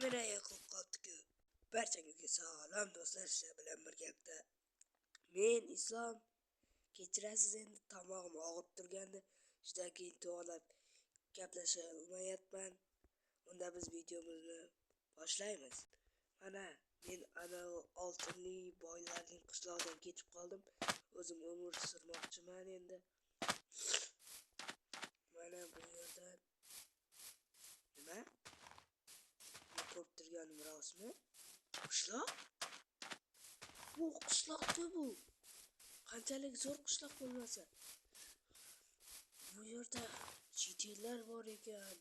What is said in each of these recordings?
kamera yoqib qoldi-ku. Barchaga salom do'stlar, sizlar bilan birgalikda men Islom. Kechirasiz, endi tomog'im og'rib turgandi. Shundan keyin to'g'rilab gaplasha olmayapman. Unda biz videomizni boshlaymiz. Mana men ana oltinli boylarning qishlog'idan ketib qoldim. O'zim umr surmoqchiman endi. Mana bu yerdan nima? Ko'rib turganim rostmi? Qishloq? Bu qishloqda bu. Qanchalik zo'r qishloq bo'lmasa. Bu yerda chiylar bor ekan.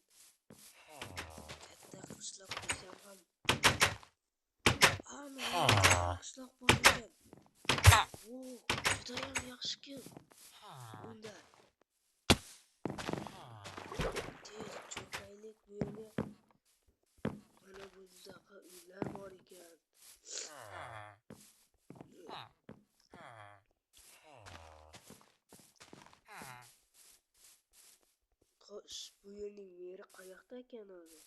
Katta qishloq desam ham. Ana qishloq bor ekan. O, judayam yaxshi-ku. Unda tez cho'kaylik bu yerga. Mana bunaqa uylar bor ekan. Xo'sh, bu yerning meri qayoqda ekan o'zi?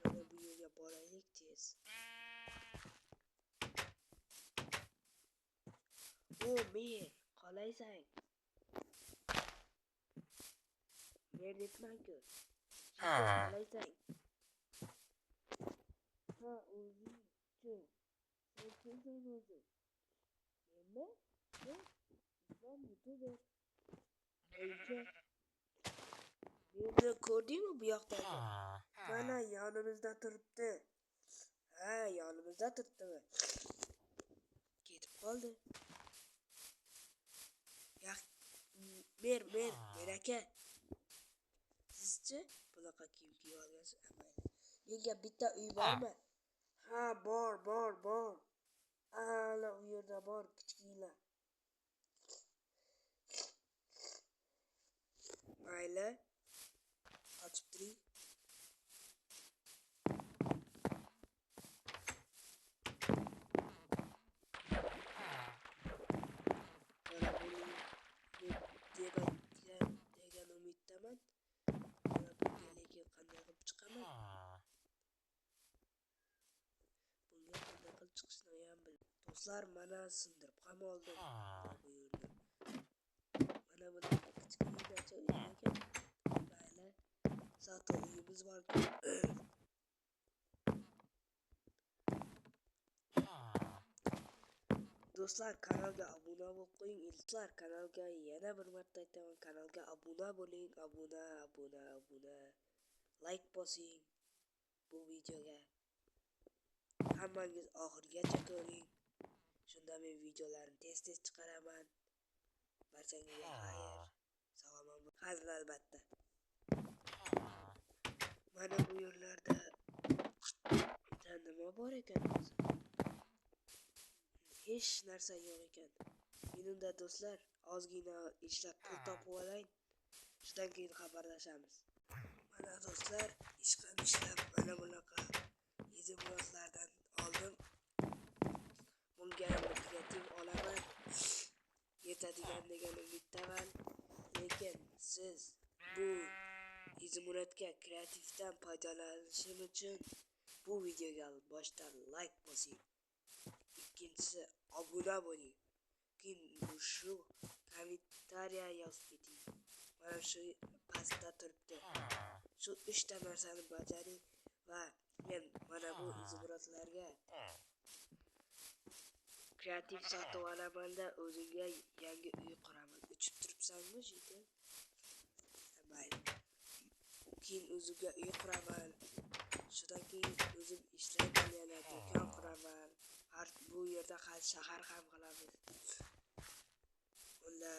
Mana bu yerga boraylik tez. O, mer, qolaysan? Mer debman-ku. Qolaysan? Ha, o'zing-chi. Sen kimsan o'zi? Menmi? Men Islom YouTuber. Meni ko'rdingmi bu yoqdagi? Mana yonimizda turibdi. Ha, yonimizda turibdi. Ketib qoldi. Mer aka. Sizchi bunaqa kiyim kiyib olgansiz? Menga bitta uy bormi? Ha, bor. Ana u yerda bor kichkina. Mayli. Ochib turing. Mana buni degan umiddaman. Mana bunga lekin qanday qilib chiqaman? Bunga qanday qilib chiqishni ham bilmayman. Do'stlar, mana sindirib ham oldim. Bu yerni. Mana buni kichkinacha uy ekan. Mayli. Zato uyimiz bor-ku. Do'stlar, kanalga obuna bo'lib qo'ying. Do'stlar, kanalga yana bir marta aytaman, kanalga obuna bo'ling. Obuna. Like bosing bu videoga. Hammangiz oxirigacha ko'ring. Shunda men videolarimni tez chiqaraman. Barchangizga xayr. Salomat bo'ling. Hazil albatta. Mana bu yerlarda nima bor ekan o'zi? Hech narsa yo'q ekan. Menimda do'stlar, ozgina ishlab pul topib olay. Shundan keyin xabarlashamiz. Mana do'stlar, ishlab mana bunaqa izimrozlardan oldim. Bunga kreativ olaman. Yetadigan degan umiddaman. Lekin siz bu izimrodga kreativdan foydalanishim uchun bu videoga boshdan like bosing. Ikkinchisi obuna bo'ling. Keyin shu kommentariya yozib keting. Mana shu pastda turibdi. Shu 3 ta narsani bajaring va men mana bu izimrodlarga kreativ sotib olaman-da, o'zimga yangi uy quraman. Uchib turibsanmi shunday? Mayli. Keyin o'zimga uy quraman. Shundan keyin o'zim ishlayman, yana do'kon quraman. Bu yerda shahar ham qilamiz. Unda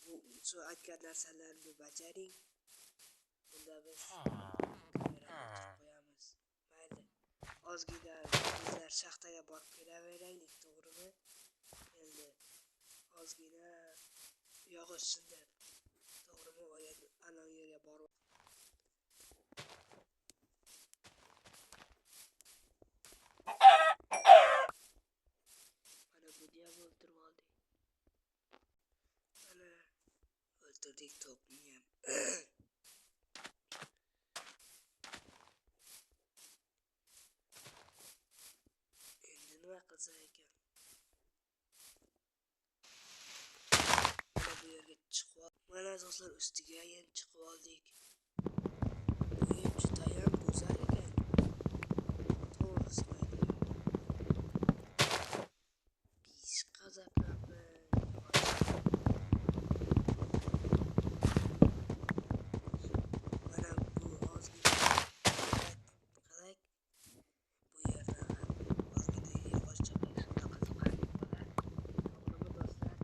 bu shu aytgan narsalarni bajaring. Unda biz kameraga qo'yamiz. Mayli. Ozgina bizlar shaxtaga borib kelaveraylik, to'g'rimi? Endi ozgina yog'ishsindir. To'g'rimi? Ana yerga borib o'ltirdik to'pni ham. Mana do'stlar ustiga ham chiqib oldik. Bu judayam go'zal ekan. To'g'risini aytganda. Pis qazaqlaman. Mana bu ozgina qalak. Bu yerda ham ozgina yog'ochchaga shunday qiziqarli bo'lar. To'g'rimi do'stlar?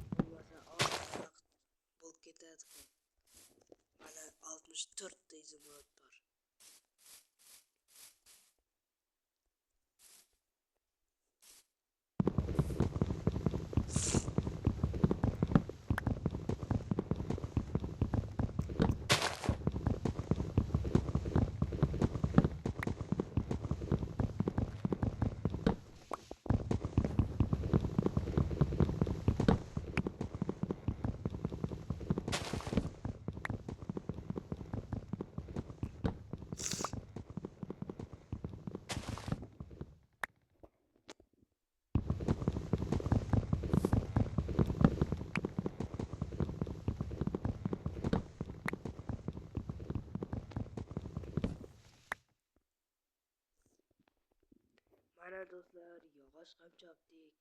Bo'lmasa ozgina bo'lib ketadi. Mana 64 ta izimurod bor. Mana do'stlar, yog'och ham chopdik.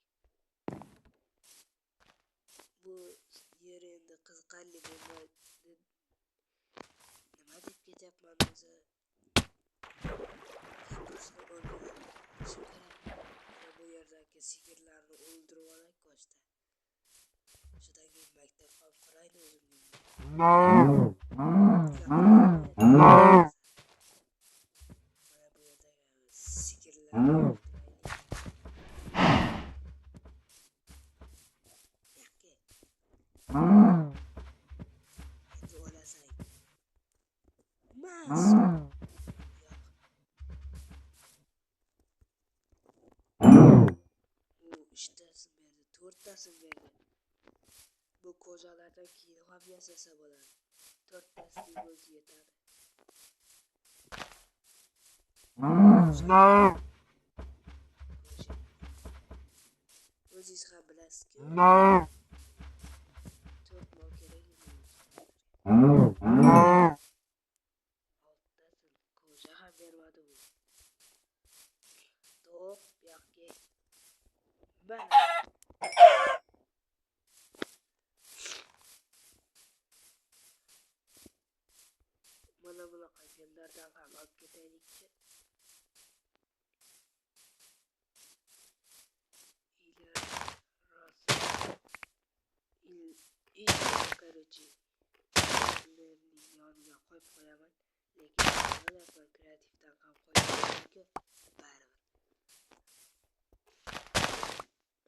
Bu yer endi qiziqarli bo'lmaydi. Nima deb ketyapman o'zi? Gapirishni o'rganishim kerak. Bu yerdagi sigirlarni o'ldirib olay ko'chda. Shundan keyin maktab ham qurayli o'zimga. Mana bu yerdagi sigirlarni endi o'lasang. Mas. Bu ishtasini berdi, 4 tasini berdi. Bu ko'zalardan keyin ham yasasa bo'ladi. 4 tasining o'zi yetadi. O'zingiz ham bilasizki. 4 mol kerak edi. 6tasini ko'za ham bermadi bu. To'q bu yoqqa. Mana bunaqa gullardan ham olib ketaylikchi. Короче, ularning yoniga qo'yib qo'yaman, lekin o'ylayapman kreativdan ham qo'yishimga baribir.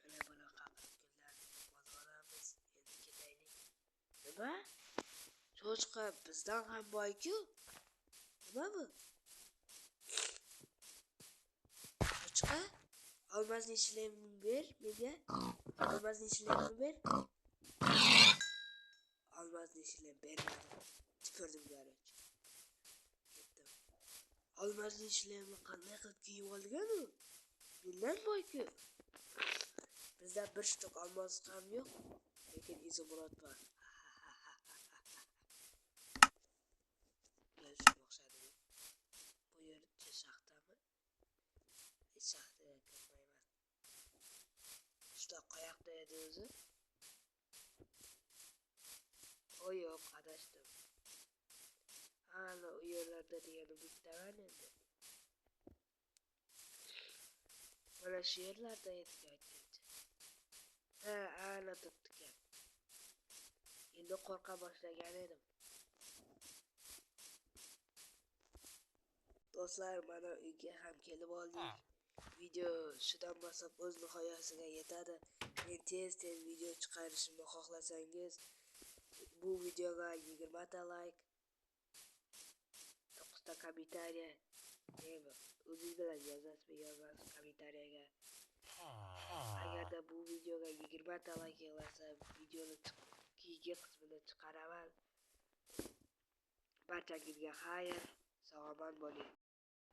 Mana bunaqa gullarni olib olamiz. Endi ketaylik. Nima? Cho'chqa bizdan ham boy-ku. Nima bu? Cho'chqa? Olmazning shlemini ber menga. Olmazning shlemini ber. Olmazning shlem bermadi. Tupurdim garchi. Ketdim. Olmazning shlemini qanday qilib kiyib olgan u? Mendan boy-ku. Bizda bir shtuk olmos ham yo'q, lekin izimurod bor. Shunga o'xshadi. Bu yercha shaxtami? Shaxtaga kirmayman. Shunda qayoqda edi o'zi? O yo'q, adashdim. Ana u yerlarda degani bittaman endi. Mana shu yerlarda edi aytgancha. Ha, ana turibdi ekan. Endi qo'rqa boshlagan edim. Do'stlar, mana uyga ham kelib oldik. Video shudan boshlab o'z nihoyasiga yetadi. Men tez video chiqarishimni xohlasangiz, bu videoga 20 ta like, 9 ta kommentariy, o'zingiz bilan yozasiz kommentariyaga. Agarda bu videoga 20 ta like kelsa, videoni keyingi qismini chiqaraman. Barchangizga xayr, salomat bo'ling.